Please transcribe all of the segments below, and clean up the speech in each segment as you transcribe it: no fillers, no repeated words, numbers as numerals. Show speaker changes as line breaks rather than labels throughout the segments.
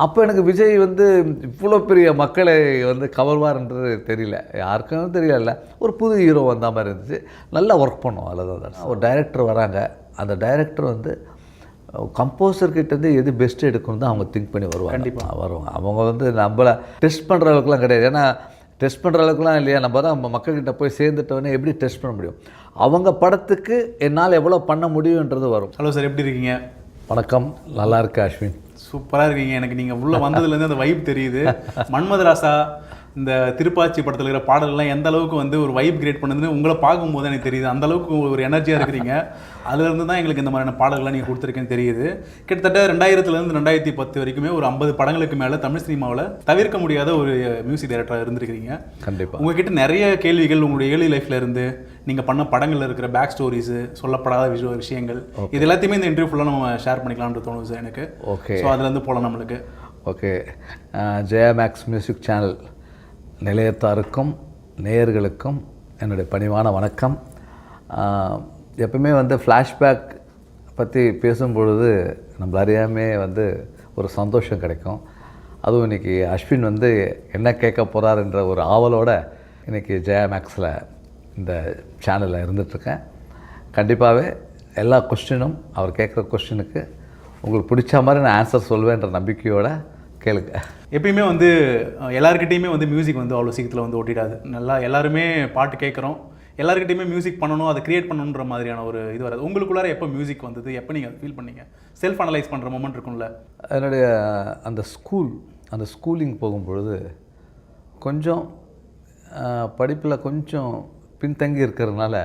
அப்போ எனக்கு விஜய் வந்து இவ்வளோ பெரிய மக்களை வந்து கவர்வார்ன்றது தெரியல, யாருக்கும் தெரியல. ஒரு புது ஹீரோ வந்த மாதிரி இருந்துச்சு. நல்லா ஒர்க் பண்ணோம். அதில் தான் ஒரு டைரக்டர் வராங்க. அந்த டைரக்டர் வந்து கம்போசர்கிட்டேருந்து எது பெஸ்ட்டு எடுக்கணும் தான் அவங்க திங்க் பண்ணி வருவாங்க.
கண்டிப்பாக
வருவாங்க. அவங்க வந்து நம்மளை டெஸ்ட் பண்ணுற அளவுக்குலாம் கிடையாது. ஏன்னா டெஸ்ட் பண்ணுற அளவுக்குலாம் இல்லையா, நம்ம தான் மக்கள்கிட்ட போய் சேர்ந்துட்டோன்னே எப்படி டெஸ்ட் பண்ண முடியும்? அவங்க படத்துக்கு என்னால் எவ்வளோ பண்ண முடியுன்றது வரும்.
ஹலோ சார், எப்படி இருக்கீங்க?
வணக்கம், நல்லா இருக்கு அஸ்வின்.
சூப்பராக இருக்கீங்க. எனக்கு நீங்கள் உள்ளே வந்ததுலேருந்து அந்த வைப் தெரியுது. மன்மதராசா இந்த திருப்பாச்சி படத்தில் இருக்கிற பாடல்கள்லாம் எந்த அளவுக்கு வந்து ஒரு வைப் கிரியேட் பண்ணுதுன்னு உங்களை பார்க்கும்போது எனக்கு தெரியுது. அந்த அளவுக்கு ஒரு எனர்ஜியாக இருக்கிறீங்க. அதுலேருந்து தான் எங்களுக்கு இந்த மாதிரியான பாடல்கள்லாம் நீங்கள் கொடுத்துருக்கேன்னு தெரியுது. கிட்டத்தட்ட 2000 2010 வரைக்குமே ஒரு 50 படங்களுக்கு மேலே தமிழ் சினிமாவில் தவிர்க்க முடியாத ஒரு மியூசிக் டைரக்டராக இருந்திருக்கிறீங்க.
கண்டிப்பாக
உங்ககிட்ட நிறைய கேள்விகள் உங்களுடைய ஏர்லி லைஃப்ல இருந்து நீங்கள் பண்ண படங்களில் இருக்கிற பேக் ஸ்டோரிஸு, சொல்லப்படாத விஷயங்கள், இது எல்லாத்தையுமே இந்த இன்டர்வியூ ஃபுல்லாக நம்ம ஷேர் பண்ணிக்கலாம்னு தோணுது சார் எனக்கு.
ஓகே,
ஸோ அதுலேருந்து போகலாம் நம்மளுக்கு.
Okay. Jaya max music channel நிலையத்தாருக்கும் நேயர்களுக்கும் என்னுடைய பணிவான வணக்கம். எப்பவுமே வந்து ஃப்ளாஷ்பேக் பற்றி பேசும்பொழுது நம்மள அறியாமே வந்து ஒரு சந்தோஷம் கிடைக்கும். அதுவும் இன்றைக்கி அஸ்வின் வந்து என்ன கேட்க போகிறாருன்ற ஒரு ஆவலோட இன்றைக்கி ஜெயா மேக்ஸில் இந்த சேனலில் இருந்துகிட்ருக்கேன். கண்டிப்பாகவே எல்லா கொஸ்டினும் அவர் கேட்குற கொஸ்டினுக்கு உங்களுக்கு பிடிச்ச மாதிரி நான் ஆன்சர் சொல்வேன்ற நம்பிக்கையோடு கேளுங்க.
எப்பயுமே வந்து எல்லாருக்கிட்டையுமே வந்து மியூசிக் வந்து அவ்வளோ சீக்கிரத்தில் வந்து ஓட்டிடாது. நல்லா எல்லாருமே பாட்டு கேட்குறோம், எல்லாருக்கிட்டையுமே மியூசிக் பண்ணணும், அதை க்ரியேட் பண்ணணுன்ற மாதிரியான ஒரு இது வராது. உங்களுக்குள்ளார எப்போ மியூசிக் வந்தது, எப்போ நீங்கள் அதை ஃபீல் பண்ணீங்க? செல்ஃப் அனலைஸ் பண்ணுற மொமெண்ட் இருக்கும்ல.
என்னுடைய அந்த ஸ்கூலிங் போகும்பொழுது கொஞ்சம் படிப்பில் கொஞ்சம் பின்தங்கி இருக்கிறதுனால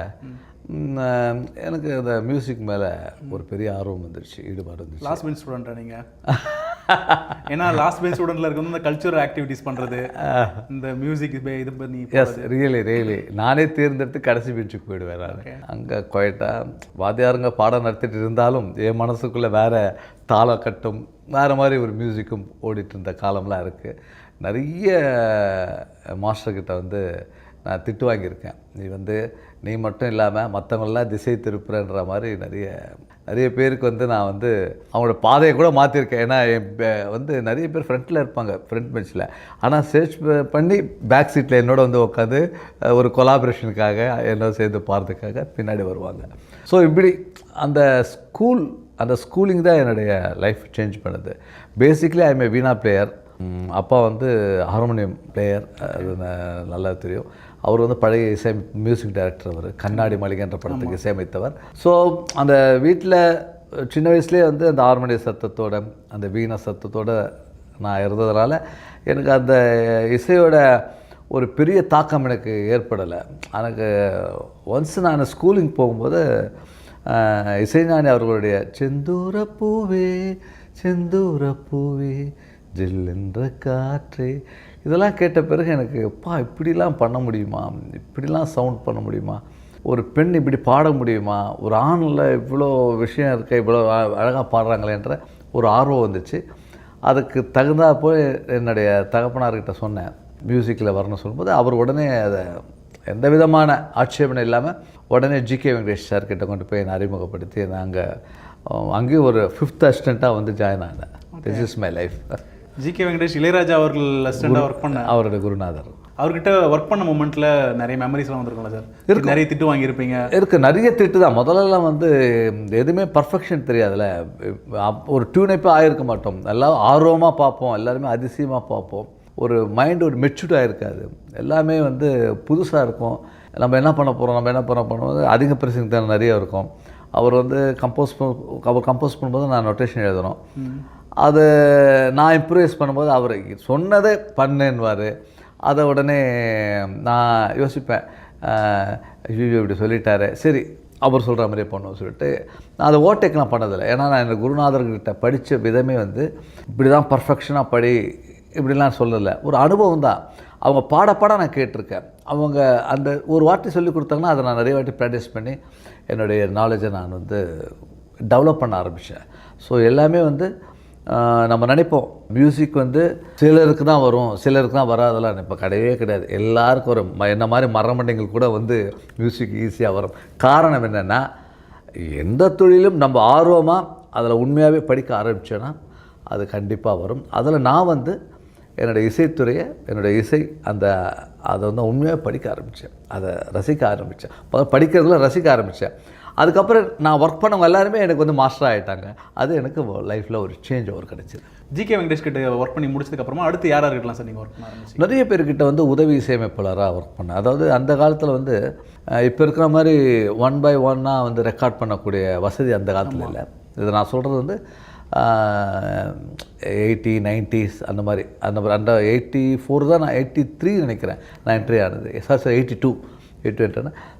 எனக்கு அந்த மியூசிக் மேலே ஒரு பெரிய ஆர்வம் வந்துடுச்சு, ஈடுபாடு வந்துச்சு.
லாஸ்ட் பெஞ்ச் ஸ்டூடெண்ட்டா நீங்கள்? ஏன்னா லாஸ்ட் பெஞ்ச் ஸ்டூடெண்ட்டில் இருக்கிறது இந்த கல்ச்சுரல் ஆக்டிவிட்டீஸ் பண்ணுறது, இந்த மியூசிக் இது பண்ணி.
எஸ், ரியலி நானே தேர்ந்தெடுத்து கடைசி பெஞ்சுக்கு போயிடுவேன். நான் அங்கே குவைட்டாக வாத்தியாருங்க பாடம் நடத்திட்டு இருந்தாலும் என் மனசுக்குள்ளே வேறு தாளம் கட்டும், வேறு மாதிரி ஒரு மியூசிக்கும் ஓடிட்டு இருந்த காலம்லாம் இருக்குது. நிறைய மாஸ்டர்கிட்ட வந்து நான் திட்டு வாங்கியிருக்கேன். நீ மட்டும் இல்லாமல் மற்றவங்களெலாம் திசை திருப்புறன்ற மாதிரி நிறைய பேருக்கு வந்து நான் வந்து அவங்களோட பாதையை கூட மாற்றிருக்கேன். ஏன்னா வந்து நிறைய பேர் ஃப்ரண்ட்டில் இருப்பாங்க, ஃப்ரண்ட் பெஞ்சில். ஆனால் சர்ச் பண்ணி பேக் சீட்டில் என்னோட வந்து உட்காந்து ஒரு கொலாபரேஷனுக்காக என்னோட சேர்ந்து பாடுறதுக்காக பின்னாடி வருவாங்க. ஸோ இப்படி அந்த ஸ்கூலிங் தான் என்னுடைய லைஃப் சேஞ்ச் பண்ணுது. Basically I M A Veena player. அப்பா வந்து ஹார்மோனியம் பிளேயர், அது நல்லா தெரியும். அவர் வந்து பழைய மியூசிக் டைரக்டர். அவர் கண்ணாடி மாளிகைன்ற படத்துக்கு இசையமைத்தவர். ஸோ அந்த வீட்டில் சின்ன வயசுலேயே வந்து அந்த ஹார்மோனிய சத்தத்தோட அந்த வீணா சத்தத்தோடு நான் இருந்ததுனால எனக்கு அந்த இசையோட ஒரு பெரிய தாக்கம் எனக்கு ஏற்படலை. எனக்கு ஒன்ஸ் நான் ஸ்கூலிங் போகும்போது இசைஞானி அவர்களுடைய செந்தூர பூவே ஜில்லென்ற காற்றே இதெல்லாம் கேட்ட பிறகு எனக்கு இப்படிலாம் பண்ண முடியுமா, இப்படிலாம் சவுண்ட் பண்ண முடியுமா, ஒரு பெண் இப்படி பாட முடியுமா, ஒரு ஆணில் இவ்வளோ விஷயம் இருக்க, இவ்வளோ அழகாக பாடுறாங்களேன்ற ஒரு ஆர்வம் வந்துச்சு. அதுக்கு தகுந்தா போய் என்னுடைய தகப்பனார்கிட்ட சொன்னேன், மியூசிக்கில் வரணும்னு சொல்லும்போது அவர் உடனே அதை எந்த விதமான ஆட்சேபனை இல்லாமல் உடனே ஜிகே வெங்கடேஷ் சார்கிட்ட கொண்டு போய் என்னை அறிமுகப்படுத்தி நாங்கள் அங்கேயும் ஒரு 5th அசிஸ்டண்ட்டாக வந்து ஜாயின் ஆனேன். This is my life.
GK Venkatesh Ilaiyaraaja அவர்கள் அசிஸ்டண்டாக ஒர்க் பண்ண,
அவருடைய குருநாதர்.
அவர்கிட்ட ஒர்க் பண்ண மூமெண்ட்டில் நிறைய மெமரிஸ்லாம் வந்துருக்கும்ல சார்? இருக்கு, நிறைய திட்டு வாங்கியிருப்பீங்க.
இருக்குது, நிறைய திட்டு தான். முதல்லலாம் வந்து எதுவுமே பர்ஃபெக்ஷன் தெரியாதுல்ல. ஒரு டியூனைப்போ ஆகிருக்க மாட்டோம், எல்லாம் ஆர்வமாக பார்ப்போம், எல்லாருமே அதிசயமாக பார்ப்போம். ஒரு மைண்டு ஒரு மெச்சூர்டாக இருக்காது, எல்லாமே வந்து புதுசாக இருக்கும். நம்ம என்ன பண்ண போகும்போது அதிக பிரச்சனை தான் நிறைய இருக்கும். அவர் வந்து கம்போஸ் பண்ணும்போது நான் நொட்டேஷன் எழுதணும், அது நான் இம்ப்ரூவைஸ் பண்ணும்போது அவர் சொன்னதே பண்ணுன்னுவார். அதை உடனே நான் யோசிப்பேன், ஐயோ இப்படி சொல்லிட்டாரு, சரி அவர் சொல்கிற மாதிரியே பண்ணுவோம் சொல்லிட்டு நான் அதை ஓவர்டேக்லாம் பண்ணதில்லை. ஏன்னா நான் என் குருநாதர்கிட்ட படித்த விதமே வந்து இப்படி தான் பர்ஃபெக்ஷனாக படி இப்படிலாம் சொல்லலை, ஒரு அனுபவம் தான். அவங்க பாட நான் கேட்டிருக்கேன். அவங்க அந்த ஒரு வாட்டி சொல்லி கொடுத்தாங்கன்னா அதை நான் நிறைய வாட்டி ப்ராக்டிஸ் பண்ணி என்னுடைய நாலேஜை நான் வந்து டெவலப் பண்ண ஆரம்பித்தேன். ஸோ எல்லாமே வந்து நம்ம நினைப்போம் மியூசிக் வந்து சிலருக்கு தான் வரும், சிலருக்கு தான் வராதெல்லாம் இப்போ கிடையவே கிடையாது. எல்லாருக்கும் ஒரு என்ன மாதிரி மரமண்டைகள் கூட வந்து மியூசிக் ஈஸியாக வரும். காரணம் என்னென்னா, எந்த தொழிலும் நம்ம ஆர்வமாக அதில் உண்மையாகவே படிக்க ஆரம்பித்தோன்னா அது கண்டிப்பாக வரும். அதில் நான் வந்து என்னோடய இசைத்துறையை, என்னோடய இசை அதை வந்து உண்மையாக படிக்க ஆரம்பித்தேன், அதை ரசிக்க ஆரம்பித்தேன், படிக்கிறதுல ரசிக்க ஆரம்பித்தேன். அதுக்கப்புறம் நான் ஒர்க் பண்ணவங்க எல்லாருமே எனக்கு வந்து மாஸ்டர் ஆகிட்டாங்க. அது எனக்கு லைஃப்பில் ஒரு சேஞ்ச் ஓவர் கிடச்சிது.
ஜிகே வெங்கடேஷ் கிட்ட ஒர்க் பண்ணி முடிச்சதுக்கப்புறமா அடுத்து யாராக இருக்கலாம் சார் நீங்கள் ஒர்க் பண்ண ஆரம்பிச்சு?
நிறைய பேர்கிட்ட வந்து உதவி இசையமைப்பாளராக ஒர்க் பண்ணேன். அதாவது அந்த காலத்தில் வந்து இப்போ இருக்கிற மாதிரி 1 by 1 வந்து ரெக்கார்ட் பண்ணக்கூடிய வசதி அந்த காலத்தில் இல்லை. இதை நான் சொல்கிறது வந்து 80s 90s அந்த மாதிரி அந்த 84 தான், நான் 83 நினைக்கிறேன் நான் என்ட்ரி ஆனது. சார் 82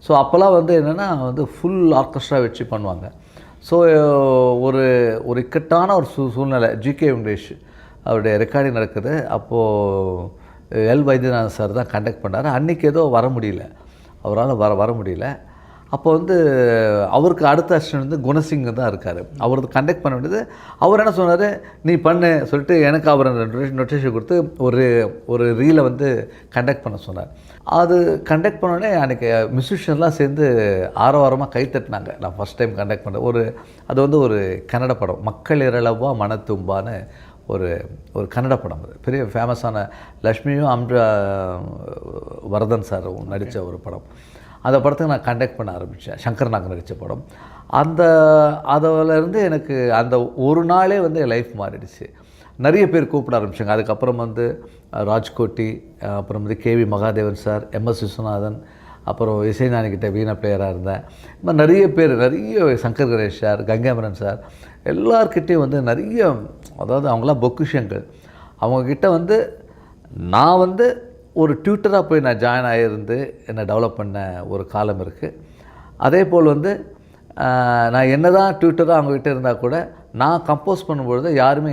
ஸோ அப்போல்லாம் வந்து என்னென்னா வந்து ஃபுல் ஆர்கெஸ்ட்ரா வச்சு பண்ணுவாங்க. ஸோ ஒரு இக்கட்டான ஒரு சூழ்நிலை. ஜிகே வெங்கடேஷ் அவருடைய ரெக்கார்டிங் நடக்குது. அப்போது எல் வைத்தியநாதன் சார் தான் கண்டக்ட் பண்ணார். அன்றைக்கி ஏதோ வர முடியல, அவரால் வர முடியல. அப்போ வந்து அவருக்கு அடுத்த அசிஸ்டன்ட் வந்து குணசிங் தான் இருக்கார். அவருக்கு கண்டக்ட் பண்ண வேண்டியது. அவர் என்ன சொன்னார், நீ பண்ணு சொல்லிட்டு எனக்கு அவர் நோட்டேஷன் கொடுத்து ஒரு ரீலை வந்து கண்டக்ட் பண்ண சொன்னார். அது கண்டக்ட் பண்ணோடனே அன்றைக்கி மியூசிஷியன்லாம் சேர்ந்து ஆரவாரமாக கை தட்டினாங்க. நான் ஃபஸ்ட் டைம் கண்டக்ட் பண்ணேன். அது வந்து ஒரு கன்னட படம், மக்கள் இரளவா மனத்தும்பான்னு ஒரு கன்னட படம். அது பெரிய ஃபேமஸான லக்ஷ்மியும் வரதன் சாரும் நடித்த ஒரு படம். அந்த படத்துக்கு நான் கண்டக்ட் பண்ண ஆரம்பித்தேன். சங்கர் நாக் நடித்த படம். அதிலேருந்து எனக்கு அந்த ஒரு நாளே வந்து என் லைஃப் மாறிடுச்சு. நிறைய பேர் கூப்பிட ஆரம்பித்தாங்க. அதுக்கப்புறம் வந்து ராஜ்கோட்டி, அப்புறம் வந்து K V Mahadevan sir, M S Viswanathan, அப்புறம் இசைஞானிக்கிட்ட வீணா பிளேயராக இருந்தேன். இந்த மாதிரி நிறைய பேர், நிறைய சங்கர் கணேஷ் சார், கங்காமரன் சார், எல்லார்கிட்டையும் வந்து நிறைய, அதாவது அவங்களாம் பொக்கிஷங்கள். அவங்கக்கிட்ட வந்து நான் வந்து ஒரு டியூட்டராக போய் நான் ஜாயின் ஆகியிருந்து என்னை டெவலப் பண்ண ஒரு காலம் இருக்குது. அதே போல் வந்து நான் என்ன தான் டியூட்டராக அவங்ககிட்ட இருந்தால் கூட நான் கம்போஸ் பண்ணும்பொழுது யாருமே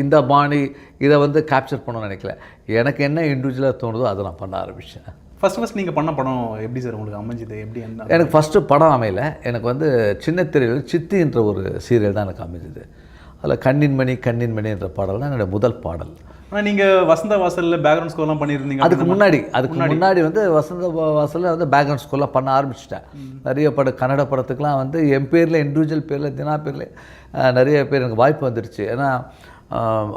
இந்த பாணி இதை வந்து கேப்சர் பண்ணணும்னு நினைக்கல. எனக்கு என்ன இண்டிவிஜுவலாக தோணுதோ அதை நான் பண்ண ஆரம்பித்தேன்.
ஃபஸ்ட் நீங்கள் பண்ண படம் எப்படி சார் உங்களுக்கு அமைஞ்சுது? எப்படி என்ன?
எனக்கு ஃபஸ்ட்டு படம் அமையல. எனக்கு வந்து சின்ன திரையில் சித்தின்ற ஒரு சீரியல் தான் எனக்கு அமைஞ்சுது. அதில் கண்ணின்மணி என்ற பாடல் தான் என்னோடய முதல் பாடல்.
ஆனால் நீங்கள் வசந்த வாசலில் பேக்ரவுண்ட் ஸ்கோர்லாம் பண்ணியிருந்தீங்க.
அதுக்கு முன்னாடி வந்து வசந்த வாசலில் வந்து பேக்ரவுண்ட் ஸ்கோர்லாம் பண்ண ஆரம்பிச்சிட்டேன். நிறைய கன்னட படத்துக்கெலாம் வந்து என் பேரில், இண்டிவிஜுவல் பேரில், தினா பேரில் நிறைய பேர் எனக்கு வாய்ப்பு வந்துடுச்சு. ஏன்னா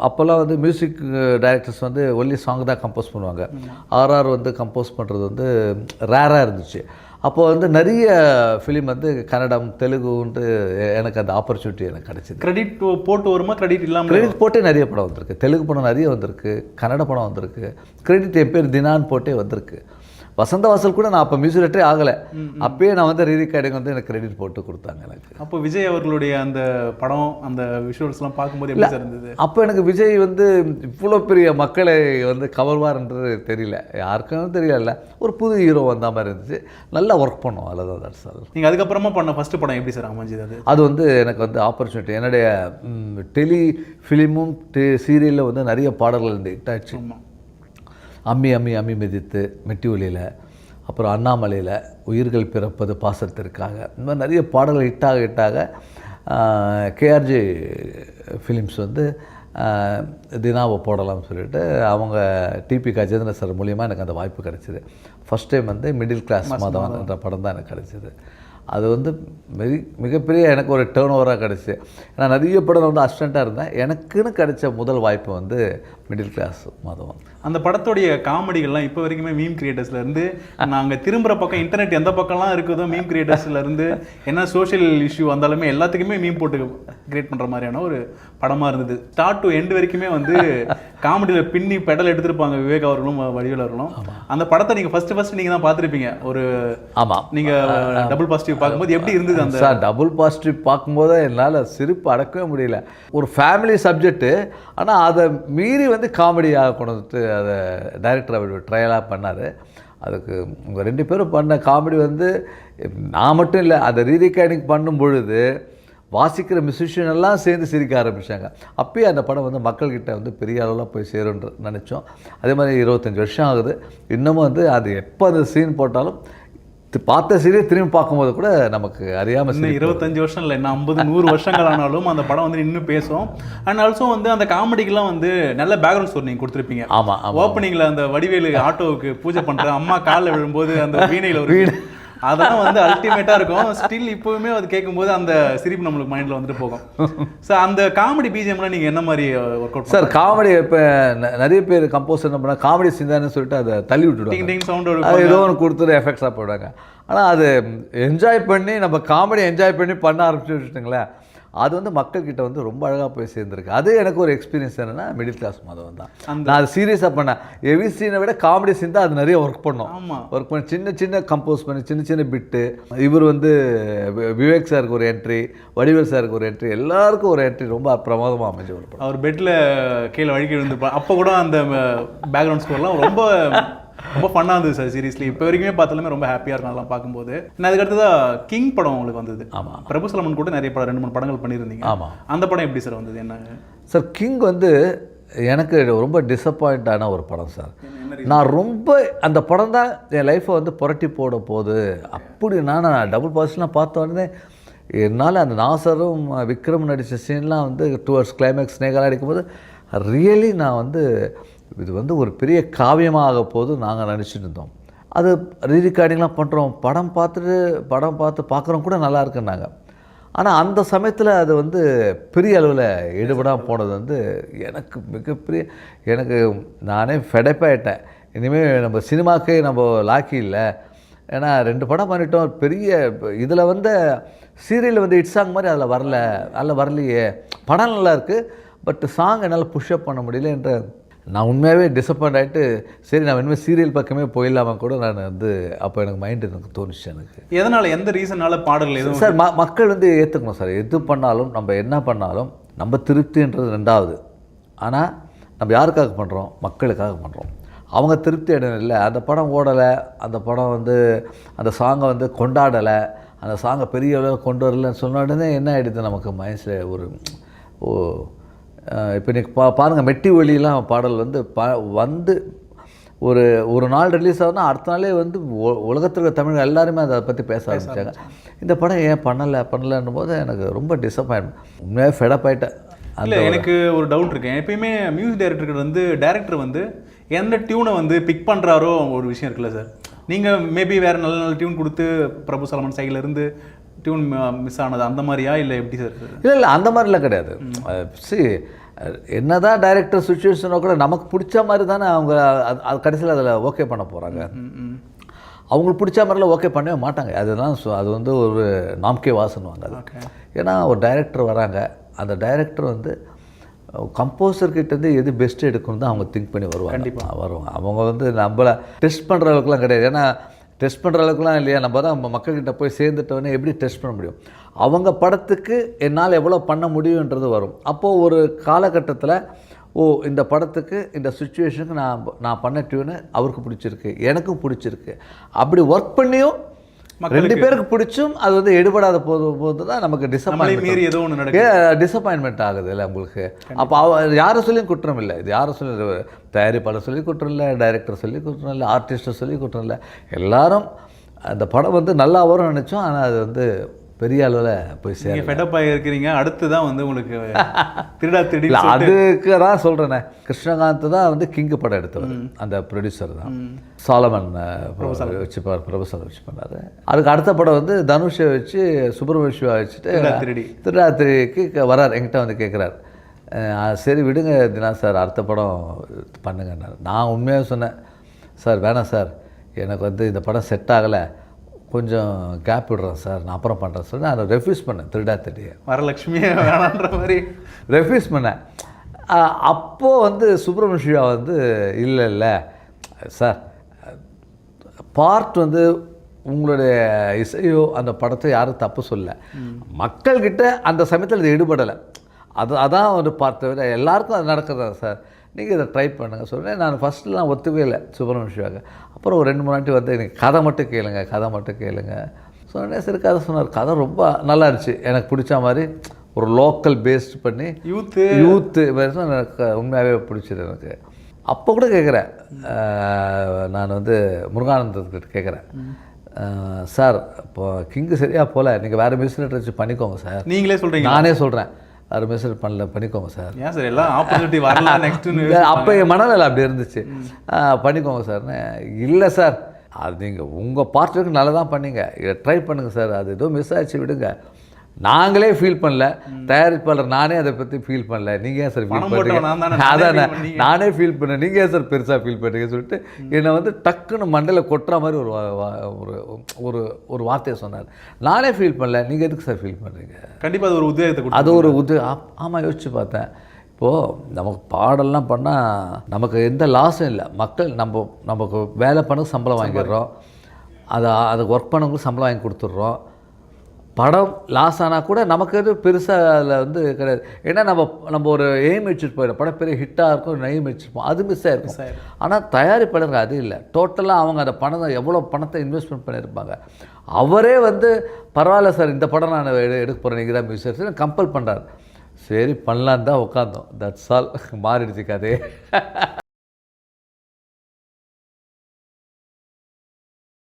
அப்போல்லாம் வந்து மியூசிக் டைரக்டர்ஸ் வந்து ஒன்லி சாங் தான் கம்போஸ் பண்ணுவாங்க. ஆர்ஆர் வந்து கம்போஸ் பண்ணுறது வந்து ரேராக இருந்துச்சு. அப்போது வந்து நிறைய ஃபிலிம் வந்து கன்னடம், தெலுங்குன்ட்டு எனக்கு அந்த ஆப்பர்ச்சுனிட்டி எனக்கு கிடச்சிது.
கிரெடிட் போட்டு வருமா, கிரெடிட் இல்லாமல்?
கிரெடிட் போட்டே நிறைய படம் வந்திருக்கு. தெலுங்கு படம் நிறைய வந்திருக்கு, கன்னட படம் வந்திருக்கு. கிரெடிட் என் பேர் தினான்னு போட்டே வந்திருக்கு. வசந்த வாசல் கூட நான் அப்போ மியூசிக் டைரக்டரே ஆகலை. அப்பயே நான் வந்து ரீரெக்கார்டிங் வந்து எனக்கு கிரெடிட் போட்டு கொடுத்தாங்க எனக்கு.
அப்போ விஜய் அவர்களுடைய அந்த படம், அந்த விஷுவல்ஸ்லாம் பார்க்கும்போது எப்படி இருந்தது?
அப்போ எனக்கு விஜய் வந்து இவ்வளோ பெரிய மக்களை வந்து கவர்வார்ன்றது தெரியல, யாருக்கும் தெரியல. ஒரு புது ஹீரோ வந்த மாதிரி இருந்துச்சு. நல்லா ஒர்க் பண்ணோம். அவ்வளோதான் தட்ஸ் ஆல்.
நீங்கள் அதுக்கப்புறமா பண்ண ஃபஸ்ட்டு படம் எப்படி சார் அமைஞ்சது?
அது வந்து எனக்கு வந்து ஆப்பர்ச்சுனிட்டி. என்னுடைய டெலி ஃபிலிமும் சீரியலில் வந்து நிறைய பாடல்கள் வந்து ஹிட் ஆச்சு. அம்மி அம்மி அம்மி மிதித்து, மெட்டி ஒலியில், அப்புறம் அண்ணாமலையில், உயிர்கள் பிறப்பது பாசத்திற்காக, இந்த மாதிரி நிறைய பாடல்கள் ஹிட்டாக கேஆர்ஜே ஃபிலிம்ஸ் வந்து தினாவை போடலாம்னு சொல்லிட்டு அவங்க டிபி கஜேந்திர சார் மூலியமாக எனக்கு அந்த வாய்ப்பு கிடச்சிது. ஃபஸ்ட் டைம் வந்து மிடில் கிளாஸ் மாதவன் என்ற படம் தான் எனக்கு கிடச்சிது. அது வந்து மிகப்பெரிய எனக்கு ஒரு டேர்ன் ஓவராக கிடச்சி. நான் நிறைய படம் வந்து அசிஸ்டண்ட்டாக இருந்தேன். எனக்குன்னு கிடைச்ச முதல் வாய்ப்பு வந்து மிடில் கிளாஸ் மாதவன்.
அந்த படத்துடைய காமெடிகள்லாம் இப்போ வரைக்குமே மீம் கிரியேட்டர்ஸ்லேருந்து நாங்கள் திரும்புகிற பக்கம் இன்டர்நெட் எந்த பக்கம்லாம் இருக்குதோ மீம் கிரியேட்டர்ஸ்லேருந்து என்ன சோஷியல் இஷ்யூ வந்தாலுமே எல்லாத்துக்குமே மீம் போட்டு கிரியேட் பண்ணுற மாதிரியான ஒரு படமாக இருந்தது. ஸ்டார்ட் டு எண்டு வரைக்குமே வந்து காமெடியில் பின்னி பெடல் எடுத்திருப்பாங்க விவேக் அவர்களும் வடிவேல் அவர்களும். அந்த படத்தை நீங்கள் ஃபஸ்ட்டு நீங்கள் தான் பார்த்துருப்பீங்க. ஒரு
ஆமாம்,
நீங்கள் டபுள் பாசிட்டிவ் பார்க்கும்போது எப்படி இருந்தது? அந்த
சார் டபுள் பாசிட்டிவ் பார்க்கும்போது என்னால் சிரிப்பு அடக்கவே முடியல. ஒரு ஃபேமிலி சப்ஜெக்ட்டு, ஆனால் அதை மீறி வந்து காமெடியாக கொண்டு வந்துட்டு அதை டைரக்டர் அவர் ட்ரையலாக பண்ணார். அதுக்கு உங்கள் 2 பேரும் பண்ண காமெடி வந்து நான் மட்டும் இல்லை, அதை ரீரெக்கார்டிங் பண்ணும் பொழுது வாசிக்கிற மியூசிஷியன் எல்லாம் சேர்ந்து சிரிக்க ஆரம்பித்தாங்க. அப்பயே அந்த படம் வந்து மக்கள்கிட்ட வந்து பெரிய அளவில் போய் சேரும்னு நினச்சோம். அதே மாதிரி 25 வருஷம் ஆகுது. இன்னமும் வந்து அது எப்போ அந்த சீன் போட்டாலும் பார்த்த சீரியல் திரும்பி பார்க்கும்போது கூட நமக்கு அறியாமல்
இன்னும் 25 வருஷம் இல்லை, இன்னும் 50-100 வருஷங்கள் ஆனாலும் அந்த படம் வந்து இன்னும் பேசும். அண்ட் ஆல்சோ வந்து அந்த காமெடிக்கெலாம் வந்து நல்ல பேக்ரவுண்ட் ஸ்கோர் நீங்கள் கொடுத்துருப்பீங்க.
ஆமாம்,
ஓப்பனிங்கில் அந்த வடிவேலு ஆட்டோவுக்கு பூஜை பண்ணுற அம்மா காலில் விழும்போது அந்த வீணையில் ஒரு அதெல்லாம் வந்து அல்டிமேட்டாக இருக்கும். ஸ்டில் இப்போவுமே அது கேட்கும்போது அந்த சிரிப்பு நம்மளுக்கு மைண்டில் வந்துட்டு போகும். ஸோ அந்த காமெடி பிஜிஎம்லாம் நீங்கள் என்ன மாதிரி ஒர்க் அவுட்
சார்? காமெடி இப்போ நிறைய பேர் கம்போஸ் என்ன பண்ணால் காமெடி சிந்தான்னு சொல்லிட்டு அதை தள்ளி விட்டுடுவாங்க,
சவுண்ட்
அது ஏதோ ஒன்று கொடுத்துட்டு எஃபெக்ட்ஸாக போடுவாங்க. ஆனால் அது என்ஜாய் பண்ணி நம்ம காமெடி என்ஜாய் பண்ணி பண்ண ஆரம்பிச்சுட்டுங்களேன், அது வந்து மக்கள்கிட்ட வந்து ரொம்ப அழகாக போய் சேர்ந்துருக்கு. அது எனக்கு ஒரு எக்ஸ்பீரியன்ஸ் என்னென்னா மிடில் கிளாஸ் மாதவன் தான். நான் அது சீரியஸாக பண்ணேன். ஹெவி சீனை விட காமெடி சீன் தான் அது நிறைய ஒர்க் பண்ணோம்.
ஆமாம்,
ஒர்க் பண்ணி சின்ன சின்ன கம்போஸ் பண்ணி சின்ன சின்ன பிட்டு. இவர் வந்து விவேக் சாருக்கு ஒரு என்ட்ரி, வடிவேல் சாருக்கு ஒரு என்ட்ரி, எல்லாருக்கும் ஒரு என்ட்ரி ரொம்ப பிரமாதமாக அமைஞ்சு ஒரு படம்.
அவர் பெட்டில் கீழே வழுக்கி விழுந்துருப்பார். அப்போ கூட அந்த பேக்ரவுண்ட் ஸ்கோர்லாம் ரொம்ப ரொம்ப ஃபன்னாக இருந்தது சார். சீரியஸ்லி இப்போ வரைக்குமே பார்த்தாலுமே ரொம்ப ஹாப்பியாக இருக்கும் அதெல்லாம் பார்க்கும்போது. நான் அதுக்கடுத்ததான் கிங் படம் உங்களுக்கு வந்தது.
ஆமாம்,
பிரபு சலமன் கூட நிறைய படம் 2-3 படங்கள் பண்ணியிருந்தீங்க.
ஆமாம்,
அந்த படம் எப்படி சார் வந்தது? என்ன
சார் கிங் வந்து எனக்கு ரொம்ப டிசப்பாயிண்டான ஒரு படம் சார். நான் ரொம்ப அந்த படம் தான் என் லைஃப்பை வந்து புரட்டி போட போகுது. அப்படி நான் டபுள் பாசிட்டிவ்லாம் பார்த்த உடனே என்னால் அந்த நாசரும் விக்ரம் நடித்த சீன்லாம் வந்து டுவர்ட்ஸ் கிளைமேக்ஸ் ஸ்னேகெல்லாம் அடிக்கும்போது ரியலி நான் வந்து இது வந்து ஒரு பெரிய காவியமாக போது நாங்கள் நினச்சிட்டு இருந்தோம். அது ரீரெக்கார்டிங்லாம் பண்ணுறோம், படம் பார்த்து பார்க்குறோம் கூட நல்லா இருக்குன்னாங்க. ஆனால் அந்த சமயத்தில் அது வந்து பெரிய அளவில் ஈடுபடாமல் போனது வந்து எனக்கு மிகப்பெரிய, எனக்கு நானே ஃபெடப்பாயிட்டேன். இனிமேல் நம்ம சினிமாக்கே நம்ம லாக்கி இல்லை. ஏன்னா 2 படம் பண்ணிட்டோம், பெரிய இதில் வந்து சீரியல் வந்து ஹிட் சாங் மாதிரி அதில் வரலையே. படம் நல்லா இருக்குது, பட் சாங் என்னால் புஷ்அப் பண்ண முடியல என்ற நான் உண்மையாகவே டிசப்பாயிண்ட் ஆகிட்டு, சரி நான் இனிமேல் சீரியல் பக்கமே போயிடலாமல் கூட நான் வந்து அப்போ எனக்கு மைண்டு எனக்கு தோணுச்சு. எனக்கு
எதனால், எந்த ரீசனால் பாடல்கள் எதுவும்
சார் மக்கள் வந்து ஏற்றுக்கணும் சார். எது பண்ணாலும் நம்ம என்ன பண்ணாலும் நம்ம திருப்தின்றது 2வது. ஆனால் நம்ம யாருக்காக பண்ணுறோம்? மக்களுக்காக பண்ணுறோம். அவங்க திருப்தி இடம் இல்லை, அந்த படம் ஓடலை, அந்த படம் வந்து அந்த சாங்கை வந்து கொண்டாடலை, அந்த சாங்கை பெரிய அளவில் கொண்டு வரலன்னு சொன்ன உடனே என்ன ஆகிடுது நமக்கு மைண்ட்ஸில் ஒரு இப்போ நீங்கள் பாருங்கள் மெட்டி ஒலியெலாம் பாடல் வந்து வந்து ஒரு நாள் ரிலீஸ் ஆகுதுன்னா அடுத்த நாளே வந்து உலகத்தில் இருக்க தமிழ் எல்லாருமே அதை பற்றி பேச ஆரம்பித்தாங்க. இந்த படம் ஏன் பண்ணலைன்னும் போது எனக்கு ரொம்ப டிசப்பாயின்மெண்ட், உண்மையாக ஃபெடப் ஆகிட்டேன்.
இல்லை, எனக்கு ஒரு டவுட் இருக்கேன். எப்பயுமே மியூசிக் டைரக்டர் வந்து எந்த டியூனை வந்து பிக் பண்ணுறாரோ ஒரு விஷயம் இருக்குல்ல சார். நீங்கள் மேபி வேறு நல்ல டியூன் கொடுத்து பிரபு சலமன் சைட்லேருந்து டியூன் மிஸ் ஆனது அந்த மாதிரியா, இல்லை எப்படி சார்?
இல்லை அந்த மாதிரிலாம் கிடையாது. என்னதான் டைரக்டர் சுச்சுவேஷனோ கூட நமக்கு பிடிச்ச மாதிரி தானே அவங்க அது கடைசியில் அதில் ஓகே பண்ண போகிறாங்க. அவங்களுக்கு பிடிச்ச மாதிரிலாம் ஓகே பண்ணவே மாட்டாங்க. அதுதான் அது வந்து ஒரு நாம்கே வாசனுவாங்க அது. ஏன்னா ஒரு டைரக்டர் வராங்க, அந்த டைரக்டர் வந்து கம்போசர்கிட்டேருந்து எது பெஸ்ட்டு எடுக்கணும் தான் அவங்க திங்க் பண்ணி வருவாங்க. கண்டிப்பாக வருவாங்க. அவங்க வந்து நம்மளை டெஸ்ட் பண்ணுற அளவுக்குலாம் கிடையாது. ஏன்னா டெஸ்ட் பண்ணுற அளவுக்குலாம் இல்லையா, நம்ம தான் நம்ம மக்கள்கிட்ட போய் சேர்ந்துட்டோன்னே எப்படி டெஸ்ட் பண்ண முடியும்? அவங்க படத்துக்கு என்னால் எவ்வளோ பண்ண முடியுன்றது வரும். அப்போது ஒரு காலகட்டத்தில் இந்த படத்துக்கு இந்த சுச்சுவேஷனுக்கு நான் பண்ண டியூனு அவருக்கு பிடிச்சிருக்கு, எனக்கும் பிடிச்சிருக்கு. அப்படி ஒர்க் பண்ணியும் 2 பேருக்கு பிடிச்சும் அது வந்து எடுபடாத போது தான் நமக்கு டிசப்பாயின்மெண்ட் ஆகுது இல்லை உங்களுக்கு. அப்போ யாரை சொல்லியும் குற்றம் இல்லை, இது யாரை சொல்லி, தயாரிப்பாளர் சொல்லி குற்றம் இல்லை, டைரக்டர் சொல்லி குற்றம் இல்லை, ஆர்டிஸ்ட்டை சொல்லி குற்றம் இல்லை. எல்லாரும் அந்த படம் வந்து நல்லா வரும்னு நினச்சோம், ஆனால் அது வந்து பெரிய அளவில் போய் சேரும்.
ஃபெடப்பாக இருக்கிறீங்க. அடுத்து தான் வந்து உங்களுக்கு திருடா திருடி
அதுக்கு தான் சொல்கிறேனே, கிருஷ்ணகாந்த் தான் வந்து கிங்கு படம் எடுத்தவர், அந்த ப்ரொடியூசர் தான். சாலமன் பிரபுசாலர் வச்சு பண்ணார். அதுக்கு அடுத்த படம் வந்து தனுஷை வச்சு சுப்பிரமணியா வச்சுட்டு திருடா திருடிக்கு வரார், என்கிட்ட வந்து கேட்குறாரு. சரி விடுங்க தினா சார், அடுத்த படம் பண்ணுங்கன்னாரு. நான் உண்மையாக சொன்னேன், சார் வேணாம் சார், எனக்கு வந்து இந்த படம் செட் ஆகலை, கொஞ்சம் கேப் விடுறேன் சார், நான் அப்புறம் பண்ணுறேன் சொல்லி நான் ரெஃப்யூஸ் பண்ணேன். திருடா திருடியை
வரலட்சுமியே வேணான்ற மாதிரி
ரெஃப்யூஸ் பண்ணேன். அப்போது வந்து சுப்பிரமணியா வந்து இல்லை சார், பார்ட் வந்து உங்களுடைய இசையோ அந்த படத்தை யாரும் தப்பு சொல்ல, மக்கள்கிட்ட அந்த சமயத்தில் இது ஈடுபடலை, அதான் ஒரு பார்ட்டை விட எல்லாருக்கும் அது நடக்கிறதா சார், நீங்கள் இதை ட்ரை பண்ணுங்கள் சொன்னேன். நான் ஃபஸ்ட்டுலாம் ஒத்துக்கவே இல்லை சுப்பிரமணியாவுக்கு. அப்புறம் ஒரு 2-3 வாட்டி வந்து எனக்கு கதை மட்டும் கேளுங்க சொன்னேன். சரி கதை சொன்னார். கதை ரொம்ப நல்லா இருந்துச்சு, எனக்கு பிடிச்ச மாதிரி ஒரு லோக்கல் பேஸ்ட் பண்ணி யூத்து எனக்கு உண்மையாகவே பிடிச்சது எனக்கு. அப்போ கூட கேட்குறேன், நான் வந்து முருகானந்தத்துக்கிட்ட கேட்குறேன், சார் இப்போ கிங்கு சரியாக போகல, நீங்கள் வேறு மியூசிக் வச்சு பண்ணிக்கோங்க சார்.
நீங்களே சொல்கிறீங்க?
நானே சொல்கிறேன், வேறு மெசேஜ் பண்ணிக்கோங்க சார்.
ஏன் சார் எல்லாம் ஆப்பர்ச்சுனிட்டி வரல நெக்ஸ்ட்டு?
அப்போ என் மனநிலை அப்படி இருந்துச்சு. பண்ணிக்கோங்க சார்னு. இல்லை சார் அது நீங்கள் உங்கள் பார்ட்டுக்கு நல்லா தான் பண்ணீங்க, இதை ட்ரை பண்ணுங்கள் சார், அது ஏதோ மிஸ் ஆச்சு விடுங்க. நாங்களே ஃபீல் பண்ணல, தயாரிப்பாளர் நானே அதை பற்றி ஃபீல் பண்ணல, நீங்கள் ஏன் சார் ஃபீல் பண்ணுறீங்க, அதான் நானே ஃபீல் பண்ணேன், நீங்கள் ஏன் சார் பெருசாக ஃபீல் பண்ணுறீங்கன்னு சொல்லிட்டு என்னை வந்து டக்குன்னு மண்டையில் கொட்டுற மாதிரி ஒரு ஒரு ஒரு வார்த்தையை சொன்னார். நானே ஃபீல் பண்ணல, நீங்கள் எதுக்கு சார் ஃபீல் பண்ணுறீங்க?
கண்டிப்பாக அது ஒரு உத்வேகத்தை,
அது ஒரு ஆமாம் யோசிச்சு பார்த்தேன். இப்போது நமக்கு பாடல்லாம் பண்ணால் நமக்கு எந்த லாஸும் இல்லை. மக்கள் நமக்கு வேலை பண்ண சம்பளம் வாங்கிடுறோம், அதுக்கு ஒர்க் பண்ணவங்களுக்கு சம்பளம் வாங்கி கொடுத்துட்றோம். படம் லாஸ் ஆனால் கூட நமக்கு எது பெருசாக அதில் வந்து கிடையாது. ஏன்னா நம்ம ஒரு எய்ம் வச்சுட்டு போயிடும், படம் பெரிய ஹிட்டாக இருக்கும், ஒரு எய்ம் வச்சுருப்போம், அது மிஸ் ஆகிருக்கும். ஆனால் தயாரிப்பாளர்கள் அது இல்லை, டோட்டலாக அவங்க அந்த பணத்தை எவ்வளோ பணத்தை இன்வெஸ்ட்மெண்ட் பண்ணியிருப்பாங்க. அவரே வந்து பரவாயில்ல சார் இந்த படம் நான் எடுக்க போகிறேன், நீங்கள் தான் மியூசிக் கம்பல் பண்ணுறாரு. சரி பண்ணலான்னு தான் உட்காந்தோம், தட்ஸ் ஆல். மாறிடுச்சு கதையே.